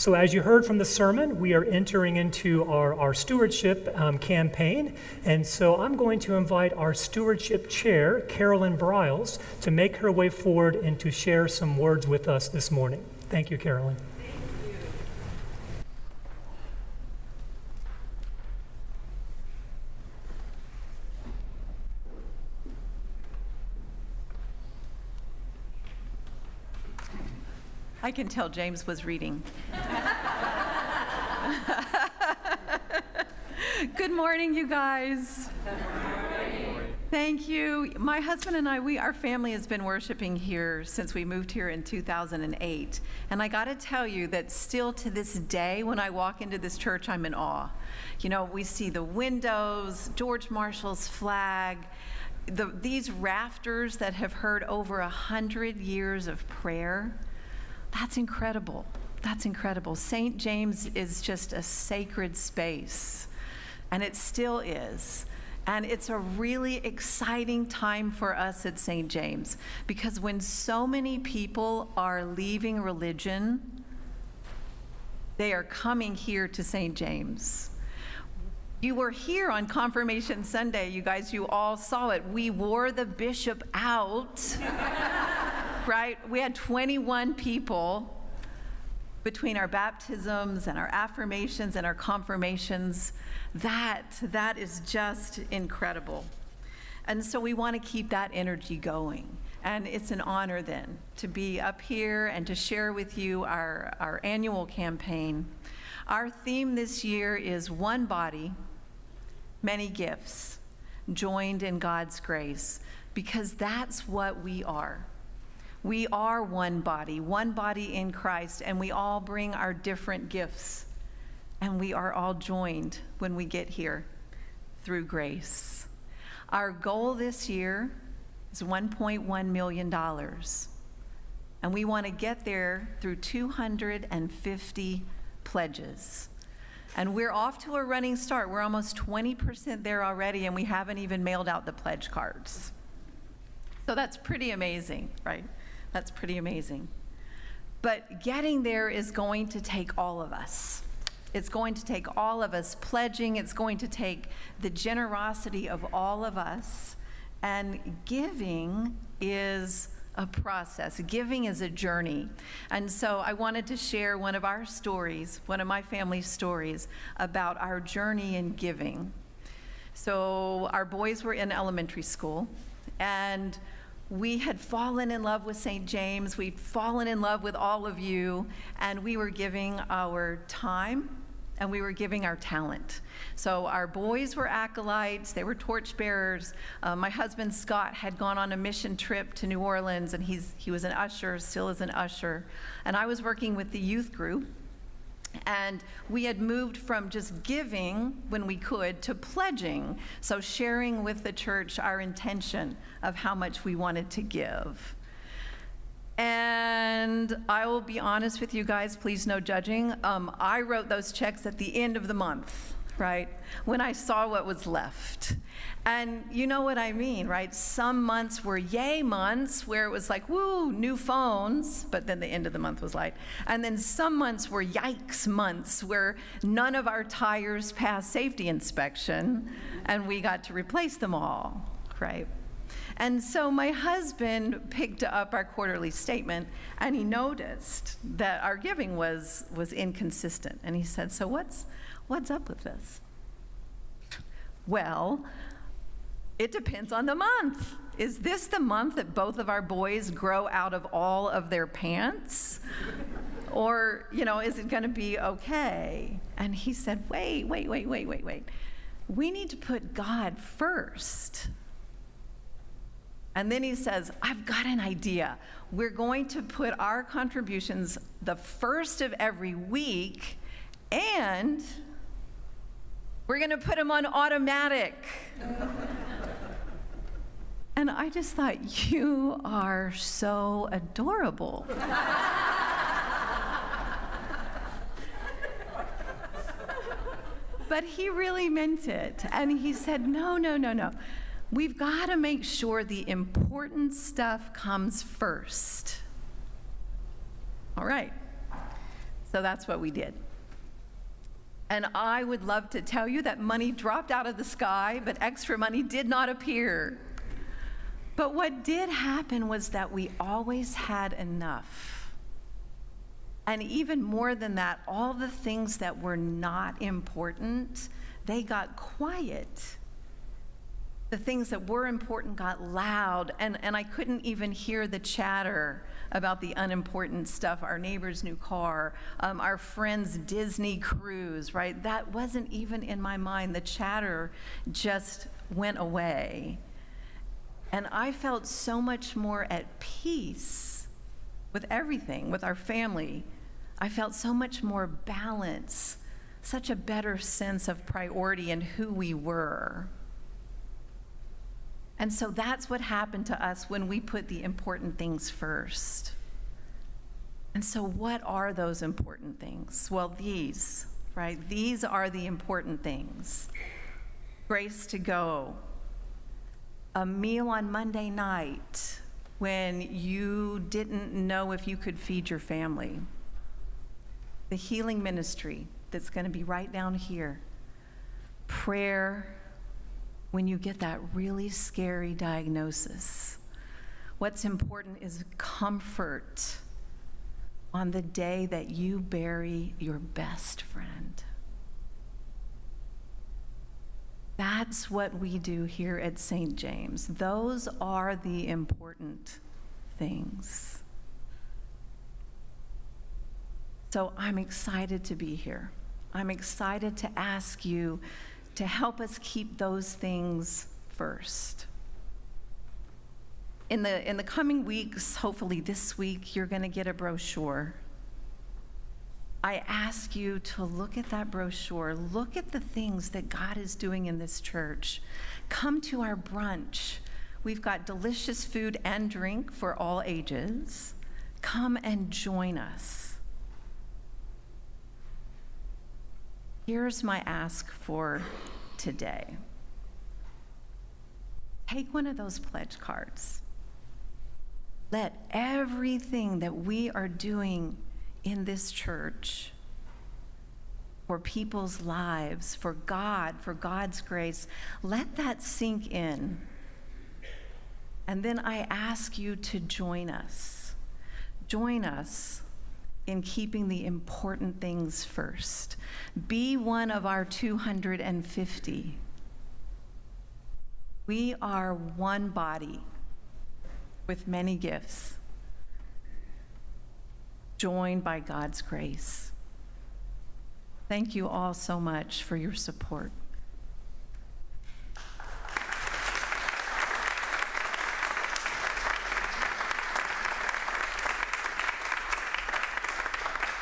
So as you heard from the sermon, we are entering into our stewardship campaign. And so I'm going to invite our stewardship chair, Carolyn Briles, to make her way forward and to share some words with us this morning. Thank you, Carolyn. I can tell James was reading. Good morning, you guys. Good morning. Thank you. My husband and I, our family has been worshiping here since we moved here in 2008. And I got to tell you that still to this day, when I walk into this church, I'm in awe. You know, we see the windows, George Marshall's flag, these rafters that have heard over 100 years of prayer. That's incredible. That's incredible. St. James is just a sacred space, and it still is. And it's a really exciting time for us at St. James, because when so many people are leaving religion, they are coming here to St. James. You were here on Confirmation Sunday, you guys, you all saw it. We wore the bishop out. Right? We had 21 people between our baptisms and our affirmations and our confirmations. That is just incredible. And so we want to keep that energy going. And it's an honor then to be up here and to share with you our annual campaign. Our theme this year is one body, many gifts, joined in God's grace, because that's what we are. We are one body in Christ, and we all bring our different gifts, and we are all joined when we get here through grace. Our goal this year is $1.1 million, and we want to get there through 250 pledges. And we're off to a running start. We're almost 20% there already, and we haven't even mailed out the pledge cards. So that's pretty amazing, right? That's pretty amazing. But getting there is going to take all of us. It's going to take all of us pledging. It's going to take the generosity of all of us. And giving is a process. Giving is a journey. And so I wanted to share one of our stories, one of my family's stories about our journey in giving. So our boys were in elementary school, and we had fallen in love with St. James. We'd fallen in love with all of you, and we were giving our time and we were giving our talent. So our boys were acolytes, they were torchbearers. My husband Scott had gone on a mission trip to New Orleans, and he was an usher, still is an usher. And I was working with the youth group. And we had moved from just giving when we could to pledging, so sharing with the church our intention of how much we wanted to give. And I will be honest with you guys, please no judging. I wrote those checks at the end of the month, right? When I saw what was left. And you know what I mean, right? Some months were yay months where it was like, woo, new phones, but then the end of the month was light. And then some months were yikes months where none of our tires passed safety inspection and we got to replace them all, right? And so my husband picked up our quarterly statement, and he noticed that our giving was inconsistent. And he said, so what's up with this? Well, it depends on the month. Is this the month that both of our boys grow out of all of their pants? Or, is it going to be okay? And he said, wait. We need to put God first. And then he says, I've got an idea. We're going to put our contributions the first of every week, and we're going to put them on automatic. And I just thought, you are so adorable. But he really meant it. And he said, no. We've got to make sure the important stuff comes first. All right. So that's what we did. And I would love to tell you that money dropped out of the sky, but extra money did not appear. But what did happen was that we always had enough. And even more than that, all the things that were not important, they got quiet. The things that were important got loud, and I couldn't even hear the chatter about the unimportant stuff, our neighbor's new car, our friend's Disney cruise, right? That wasn't even in my mind. The chatter just went away. And I felt so much more at peace with everything, with our family. I felt so much more balance, such a better sense of priority in who we were. And so that's what happened to us when we put the important things first. And so what are those important things? Well, these, right? These are the important things. Grace to go. A meal on Monday night when you didn't know if you could feed your family. The healing ministry that's going to be right down here. Prayer when you get that really scary diagnosis. What's important is comfort on the day that you bury your best friend. That's what we do here at St. James. Those are the important things. So I'm excited to be here. I'm excited to ask you to help us keep those things first. In the coming weeks, hopefully this week, you're going to get a brochure. I ask you to look at that brochure. Look at the things that God is doing in this church. Come to our brunch. We've got delicious food and drink for all ages. Come and join us. Here's my ask for today. Take one of those pledge cards. Let everything that we are doing in this church for people's lives, for God, for God's grace, let that sink in. And then I ask you to join us. Join us in keeping the important things first. Be one of our 250. We are one body with many gifts, joined by God's grace. Thank you all so much for your support.